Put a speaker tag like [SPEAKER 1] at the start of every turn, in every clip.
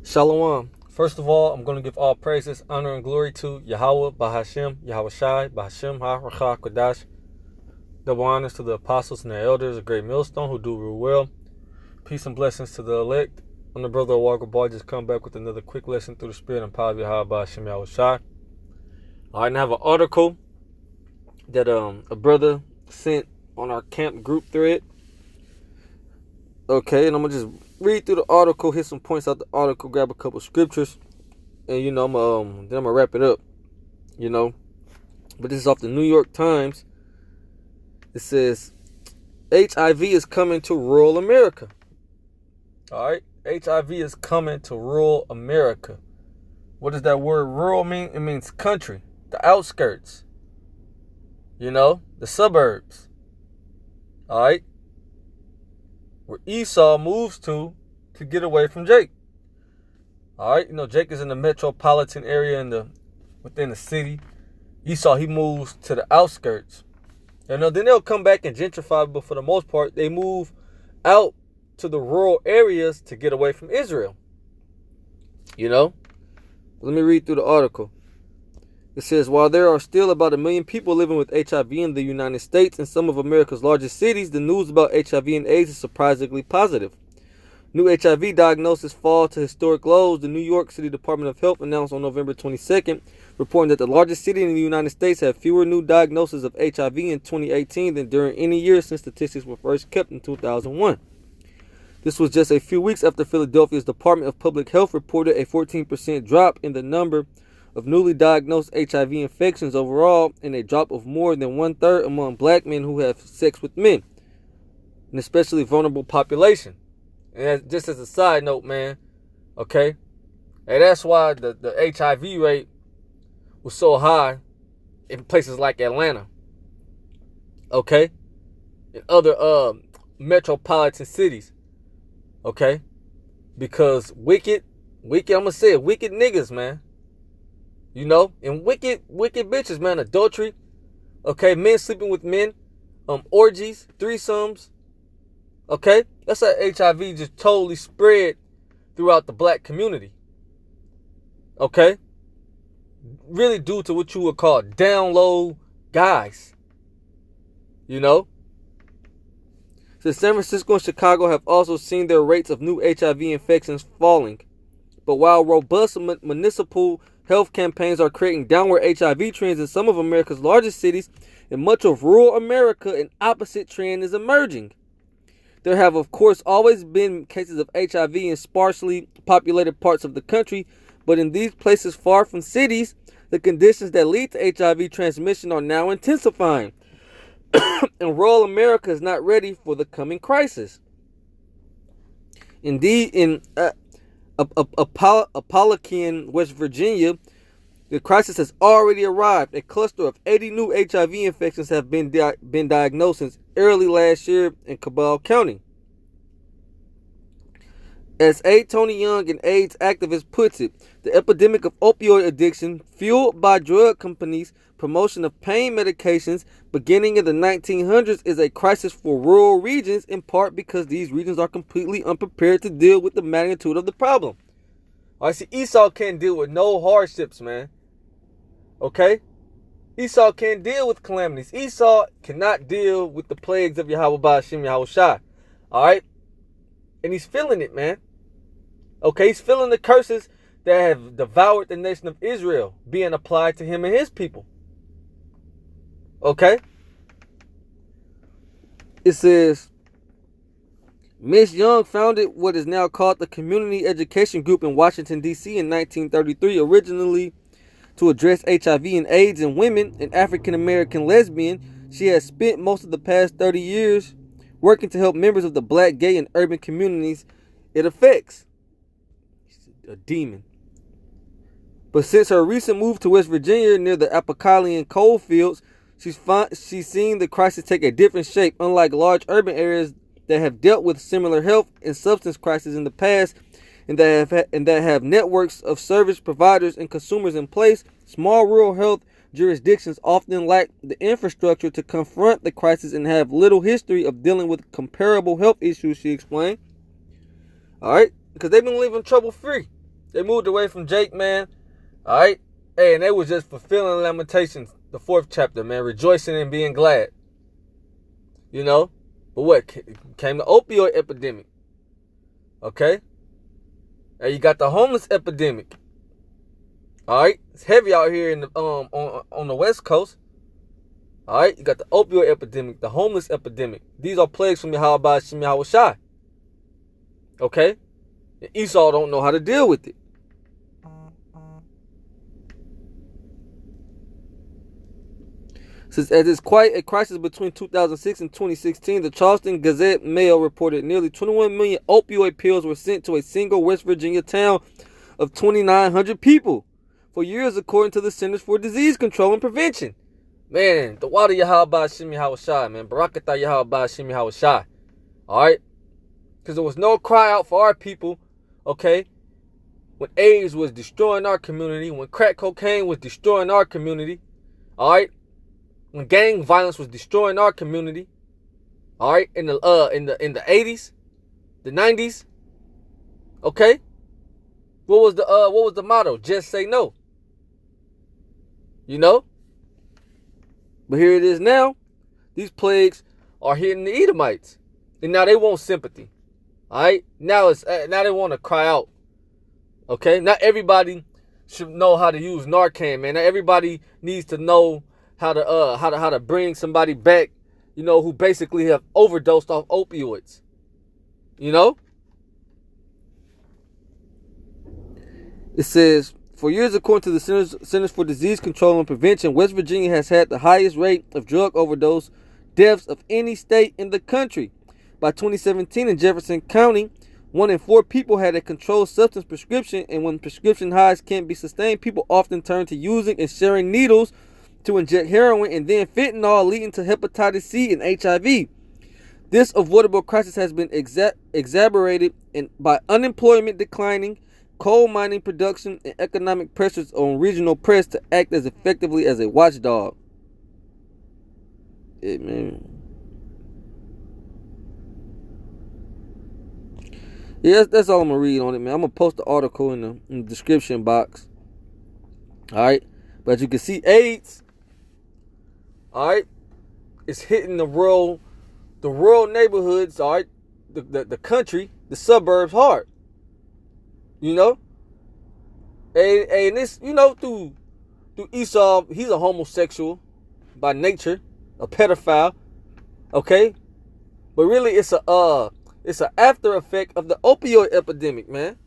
[SPEAKER 1] Shalom. First of all, I'm going to give all praises, honor, and glory to Yahweh, Bahashem, Yahweh Shai, Bahashem, Ha-Racha, Kodash. Double honors to the apostles and the elders, a great millstone who do real well. Peace and blessings to the elect. I'm the brother of Walker Ball, just come back with another quick lesson through the spirit and power of Yahweh, Bahashem, Yahweh Shai. All right, and I have an article that a brother sent on our camp group thread. Okay, and I'm going to just read through the article, hit some points out the article, grab a couple scriptures, and, then I'm going to wrap it up, But this is off the New York Times. It says, HIV is coming to rural America. All right, HIV is coming to rural America. What does that word rural mean? It means country, the outskirts, the suburbs. All right. Where Esau moves to get away from Jake. All right, Jake is in the metropolitan area within the city. Esau, he moves to the outskirts. Then they'll come back and gentrify, but for the most part, they move out to the rural areas to get away from Israel. Let me read through the article. It says, while there are still about 1 million people living with HIV in the United States and some of America's largest cities, the news about HIV and AIDS is surprisingly positive. New HIV diagnoses fall to historic lows. The New York City Department of Health announced on November 22nd, reporting that the largest city in the United States had fewer new diagnoses of HIV in 2018 than during any year since statistics were first kept in 2001. This was just a few weeks after Philadelphia's Department of Public Health reported a 14% drop in the number of newly diagnosed HIV infections overall, and a drop of more than 1/3 among black men who have sex with men, an especially vulnerable population. And just as a side note, man, okay, and that's why the HIV rate was so high in places like Atlanta, okay, and other metropolitan cities, okay, because wicked, I'm gonna say it, wicked niggas, man. And wicked bitches, man. Adultery, okay, men sleeping with men, orgies, threesomes, okay. That's how HIV just totally spread throughout the black community, okay. Really due to what you would call down low guys, So San Francisco and Chicago have also seen their rates of new HIV infections falling. But while robust municipal health campaigns are creating downward HIV trends in some of America's largest cities, in much of rural America, an opposite trend is emerging. There have, of course, always been cases of HIV in sparsely populated parts of the country, but in these places far from cities, the conditions that lead to HIV transmission are now intensifying. And rural America is not ready for the coming crisis. Indeed, in Apalachia, West Virginia, the crisis has already arrived. A cluster of 80 new HIV infections have been diagnosed since early last year in Cabell County. As A. Tony Young, an AIDS activist, puts it, the epidemic of opioid addiction, fueled by drug companies' promotion of pain medications beginning in the 1900s, is a crisis for rural regions, in part because these regions are completely unprepared to deal with the magnitude of the problem. All right, see, Esau can't deal with no hardships, man. Okay? Esau can't deal with calamities. Esau cannot deal with the plagues of Yahweh Ba'ashem Yahweh Shai. All right? And he's feeling it, man. Okay, he's feeling the curses that have devoured the nation of Israel being applied to him and his people. Okay? It says, Miss Young founded what is now called the Community Education Group in Washington, D.C. in 1933, originally to address HIV and AIDS in women. An African-American lesbian, she has spent most of the past 30 years working to help members of the black, gay, and urban communities it affects. She's a demon. But since her recent move to West Virginia near the Apalachia coal fields, she's seen the crisis take a different shape. Unlike large urban areas that have dealt with similar health and substance crises in the past, and that have networks of service providers and consumers in place, small rural health jurisdictions often lack the infrastructure to confront the crisis and have little history of dealing with comparable health issues, she explained. All right, because they've been living trouble free. They moved away from Jake, man. All right. Hey, and they was just fulfilling Lamentations, the 4th chapter, man, rejoicing and being glad. You know? But what? Came the opioid epidemic. Okay? And you got the homeless epidemic. All right? It's heavy out here in the on the West Coast. All right? You got the opioid epidemic, the homeless epidemic. These are plagues from Yahweh Shem Yahushai. Okay? And Esau don't know how to deal with it. Since as it's quite a crisis between 2006 and 2016, the Charleston Gazette-Mail reported nearly 21 million opioid pills were sent to a single West Virginia town of 2,900 people for years, according to the Centers for Disease Control and Prevention. Man, the water Yahweh Shem Yahushai, man. Barakatah Yahweh Shem Yahushai. Alright? Because there was no cry out for our people, okay? When AIDS was destroying our community, when crack cocaine was destroying our community, alright? When gang violence was destroying our community, all right, in the 80s, the 90s, okay. What was the motto? Just say no. You know. But here it is now. These plagues are hitting the Edomites, and now they want sympathy. All right. Now they want to cry out. Okay. Not everybody should know how to use Narcan, man. Not everybody needs to know how to bring somebody back, you know, who basically have overdosed off opioids. You know? It says, for years, according to the Centers for Disease Control and Prevention, West Virginia has had the highest rate of drug overdose deaths of any state in the country. By 2017 in Jefferson County, 1 in 4 people had a controlled substance prescription, and when prescription highs can't be sustained, people often turn to using and sharing needles to inject heroin and then fentanyl, leading to hepatitis C and HIV. This avoidable crisis has been exacerbated by unemployment declining, coal mining production, and economic pressures on regional press to act as effectively as a watchdog. Man. Yeah, that's all I'm going to read on it, man. I'm going to post the article in the description box. Alright? But you can see AIDS, alright, it's hitting the rural neighborhoods, alright, the country, the suburbs hard. You know? And this, you know, through Esau, he's a homosexual by nature, a pedophile. Okay? But really it's an after effect of the opioid epidemic, man.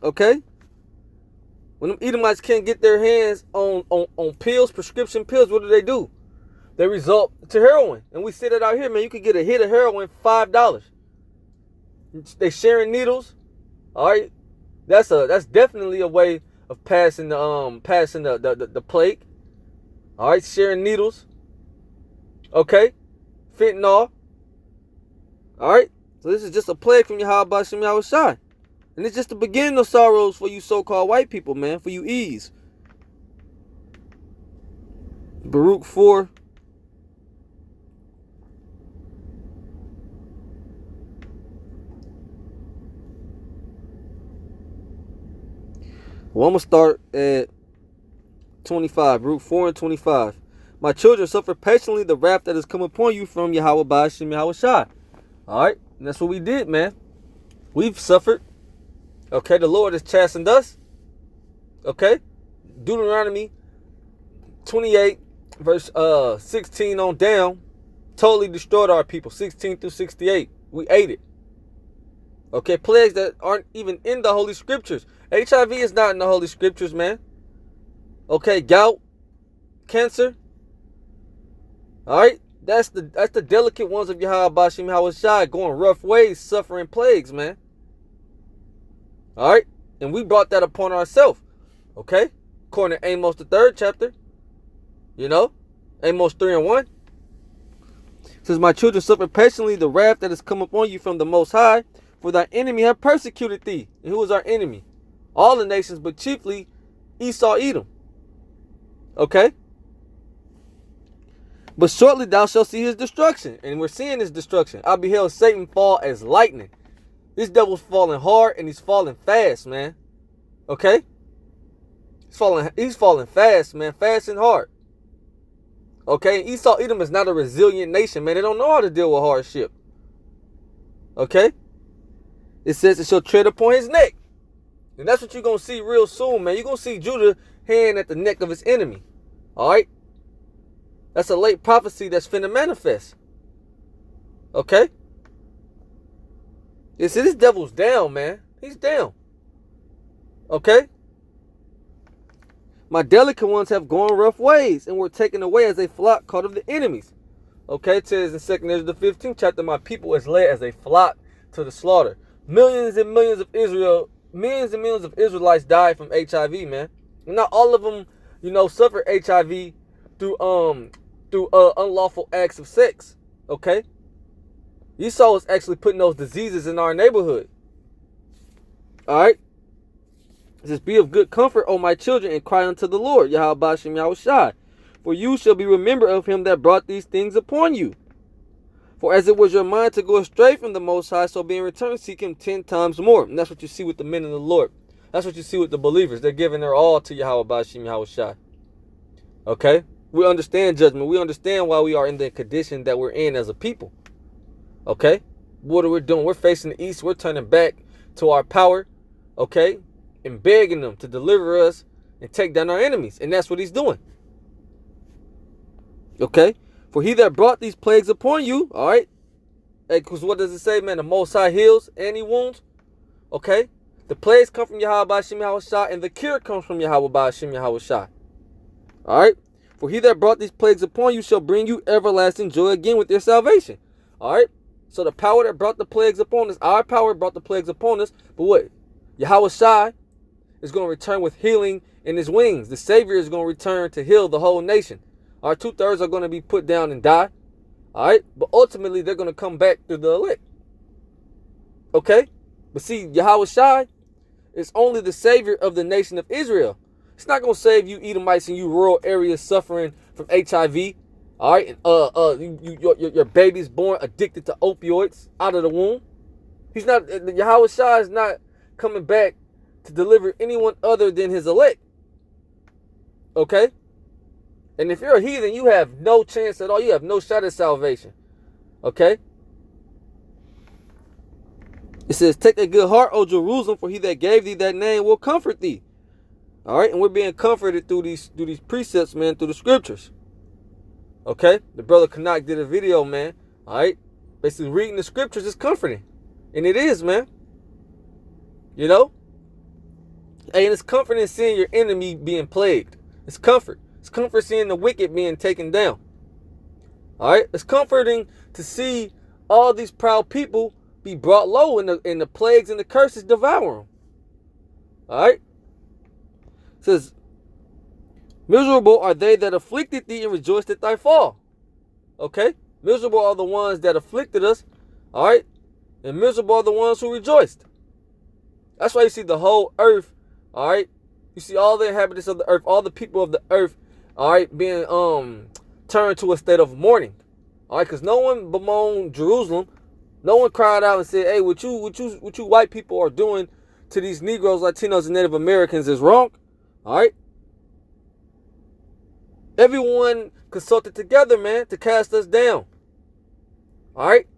[SPEAKER 1] Okay? When them Edomites can't get their hands on pills, prescription pills, what do? They result to heroin. And we see that out here, man. You could get a hit of heroin $5. They sharing needles. All right. That's definitely a way of passing the plague. All right, sharing needles. Okay. Fentanyl. All right. So this is just a plague from Yahweh Shem Yahushai. And it's just the beginning of sorrows for you so-called white people, man. For you E's. Baruch 4. Well, I'm going to start at 25. Baruch 4 and 25. My children, suffer patiently the wrath that has come upon you from Yahweh Shem Yahushai. Alright? And that's what we did, man. We've suffered. Okay? The Lord has chastened us. Okay? Deuteronomy 28, verse 16 on down, totally destroyed our people. 16 through 68. We ate it. Okay? Plagues that aren't even in the Holy Scriptures. HIV is not in the Holy Scriptures, man. Okay? Gout. Cancer. Alright? That's the delicate ones of Yahweh Shem Yahushai going rough ways, suffering plagues, man. Alright? And we brought that upon ourselves. Okay? According to Amos, the 3rd chapter. You know? Amos 3 and 1. It says, my children, suffer patiently the wrath that has come upon you from the Most High, for thy enemy have persecuted thee. And who is our enemy? All the nations, but chiefly Esau, Edom. Okay? But shortly thou shalt see his destruction. And we're seeing his destruction. I beheld Satan fall as lightning. This devil's falling hard and he's falling fast, man. Okay? He's falling fast, man. Fast and hard. Okay? Esau, Edom is not a resilient nation, man. They don't know how to deal with hardship. Okay? It says it shall tread upon his neck. And that's what you're going to see real soon, man. You're going to see Judah hand at the neck of his enemy. Alright? That's a late prophecy that's finna manifest. Okay? You see, this devil's down, man. He's down. Okay? My delicate ones have gone rough ways and were taken away as a flock caught of the enemies. Okay, it says in 2 Ezra the 15th chapter, my people is led as a flock to the slaughter. Millions and millions of Israelites died from HIV, man. And not all of them, suffer HIV through unlawful acts of sex. Okay? Esau was actually putting those diseases in our neighborhood. Alright? It says, be of good comfort, O my children, and cry unto the Lord, Yahweh Hashem Yahushai. For you shall be remembered of him that brought these things upon you. For as it was your mind to go astray from the Most High, so being returned, seek him 10 times more. And that's what you see with the men of the Lord. That's what you see with the believers. They're giving their all to Yahweh Hashem Yahushai. Okay? We understand judgment. We understand why we are in the condition that we're in as a people. Okay? What are we doing? We're facing the east. We're turning back to our power. Okay? And begging them to deliver us and take down our enemies. And that's what he's doing. Okay? For he that brought these plagues upon you, all right? Because what does it say, man? The Most High heals and he wounds. Okay? The plagues come from Yahweh Ba'ashem Yahushai, and the cure comes from Yahweh Ba'ashem Yahushai. All right? For he that brought these plagues upon you shall bring you everlasting joy again with your salvation. All right? So the power that brought the plagues upon us, our power brought the plagues upon us, but what? Yahushai is going to return with healing in his wings. The Savior is going to return to heal the whole nation. Our 2/3 are going to be put down and die. All right? But ultimately, they're going to come back through the elect. Okay? But see, Yahushai is only the Savior of the nation of Israel. It's not going to save you Edomites in you rural areas suffering from HIV. All right? And your baby's born addicted to opioids out of the womb. He's not, Yahushai is not coming back to deliver anyone other than his elect. Okay? And if you're a heathen, you have no chance at all. You have no shot at salvation. Okay? It says, take a good heart, O Jerusalem, for he that gave thee that name will comfort thee. All right? And we're being comforted through these precepts, man, through the scriptures. Okay? The brother Kanak did a video, man. All right? Basically, reading the scriptures is comforting. And it is, man. You know? And it's comforting seeing your enemy being plagued. It's comfort. It's comfort seeing the wicked being taken down. All right? It's comforting to see all these proud people be brought low and the plagues and the curses devour them. All right? It says, miserable are they that afflicted thee and rejoiced at thy fall. Okay? Miserable are the ones that afflicted us. All right? And miserable are the ones who rejoiced. That's why you see the whole earth. All right? You see all the inhabitants of the earth, all the people of the earth, all right, being turned to a state of mourning. All right? Because no one bemoaned Jerusalem. No one cried out and said, hey, what you white people are doing to these Negroes, Latinos, and Native Americans is wrong. All right? Everyone consulted together, man, to cast us down. All right?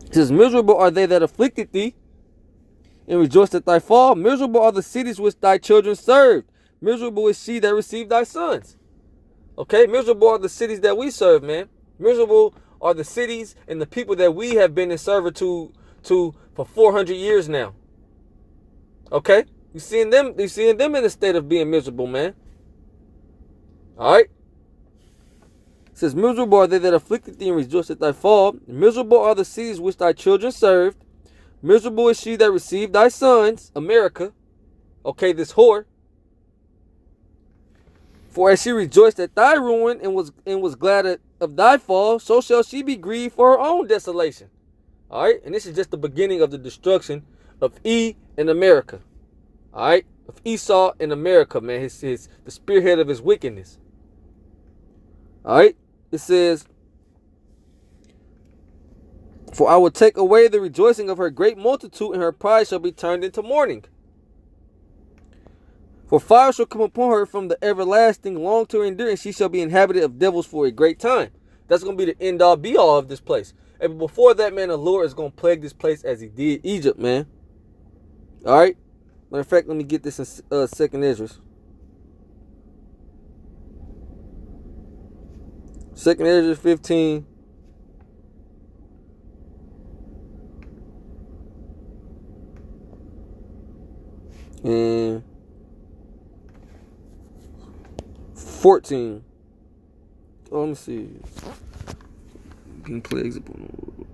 [SPEAKER 1] It says, miserable are they that afflicted thee and rejoiced at thy fall. Miserable are the cities which thy children served. Miserable is she that received thy sons. Okay? Miserable are the cities that we serve, man. Miserable are the cities and the people that we have been in servitude to for 400 years now. Okay? You're seeing them in a state of being miserable, man. All right? It says, miserable are they that afflicted thee and rejoiced at thy fall. Miserable are the cities which thy children served. Miserable is she that received thy sons, America. Okay, this whore. For as she rejoiced at thy ruin and was glad of thy fall, so shall she be grieved for her own desolation. All right? And this is just the beginning of the destruction of E in America. All right? Of Esau in America, man. The spearhead of his wickedness. All right? It says, For I will take away the rejoicing of her great multitude, and her pride shall be turned into mourning. For fire shall come upon her from the everlasting, long to endure, and she shall be inhabited of devils for a great time. That's going to be the end all be all of this place. And before that, man, the Lord is going to plague this place as he did Egypt, man. All right? Matter of fact, let me get this in 2nd Ezra. 2nd Ezra 15. And 14. Oh, let me see. Being plagues upon the world.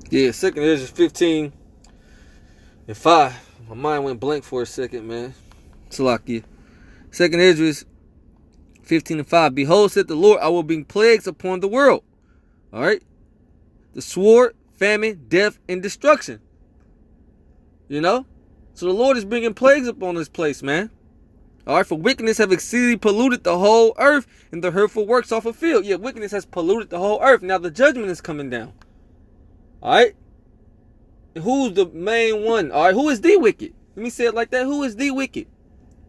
[SPEAKER 1] Yeah, 2nd Ezra 15 and 5. My mind went blank for a second, man. Salakia. 2nd Ezra 15 and 5. Behold, said the Lord, I will bring plagues upon the world. All right? The sword, famine, death, and destruction. You know? So the Lord is bringing plagues upon this place, man. All right? For wickedness have exceedingly polluted the whole earth, and the hurtful works are fulfilled. Yeah, wickedness has polluted the whole earth. Now the judgment is coming down. All right? And who's the main one? All right? Who is the wicked? Let me say it like that. Who is the wicked?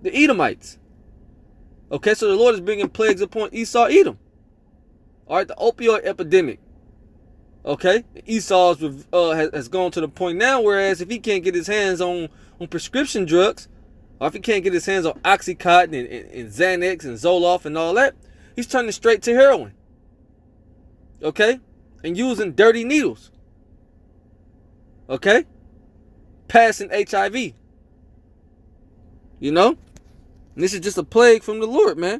[SPEAKER 1] The Edomites. Okay, so the Lord is bringing plagues upon Esau, Edom. All right, the opioid epidemic. Okay, Esau has gone to the point now, whereas if he can't get his hands on prescription drugs, or if he can't get his hands on Oxycontin and Xanax and Zoloft and all that, he's turning straight to heroin. Okay, and using dirty needles. Okay, passing HIV. You know? And this is just a plague from the Lord, man.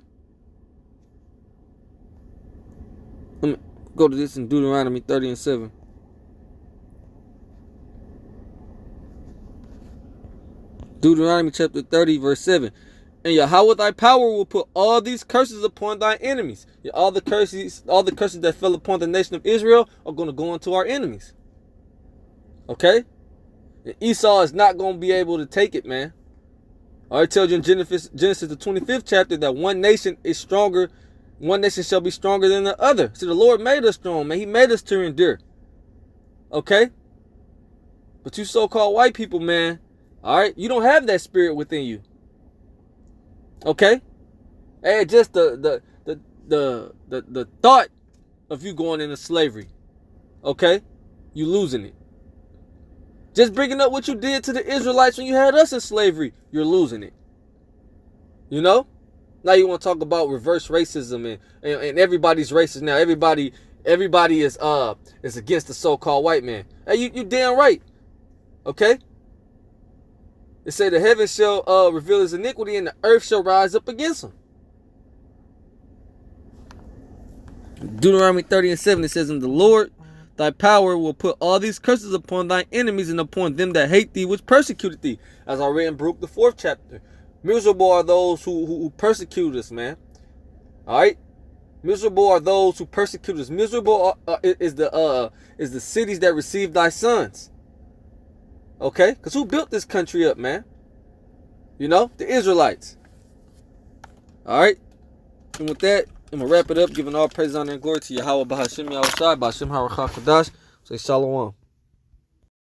[SPEAKER 1] Let me go to this in Deuteronomy 30 and 7. Deuteronomy chapter 30, verse 7. And Yahweh thy power will put all these curses upon thy enemies. Yeah, all the curses that fell upon the nation of Israel are going to go into our enemies. Okay? And Esau is not going to be able to take it, man. I already told you in Genesis the 25th chapter that one nation is stronger, one nation shall be stronger than the other. See, the Lord made us strong, man. He made us to endure. Okay? But you so-called white people, man, all right, you don't have that spirit within you. Okay? Hey, just the thought of you going into slavery, okay? You losing it. Just bringing up what you did to the Israelites when you had us in slavery, you're losing it. You know? Now you want to talk about reverse racism and everybody's racist now. Everybody is against the so-called white man. Hey, you damn right. Okay? It say the heavens shall reveal his iniquity and the earth shall rise up against him. Deuteronomy 30 and 7, it says, and the Lord thy power will put all these curses upon thy enemies and upon them that hate thee, which persecuted thee. As I read in Baruch the 4th chapter. Miserable are those who persecute us, man. All right? Miserable are those who persecute us. Miserable is the cities that receive thy sons. Okay? Because who built this country up, man? You know? The Israelites. All right? And with that, I'm going to wrap it up, giving all praise, honor, and glory to Yahweh, Bahashim, Yahushai, Bahashim, Harachah, Kadash. Say shalom.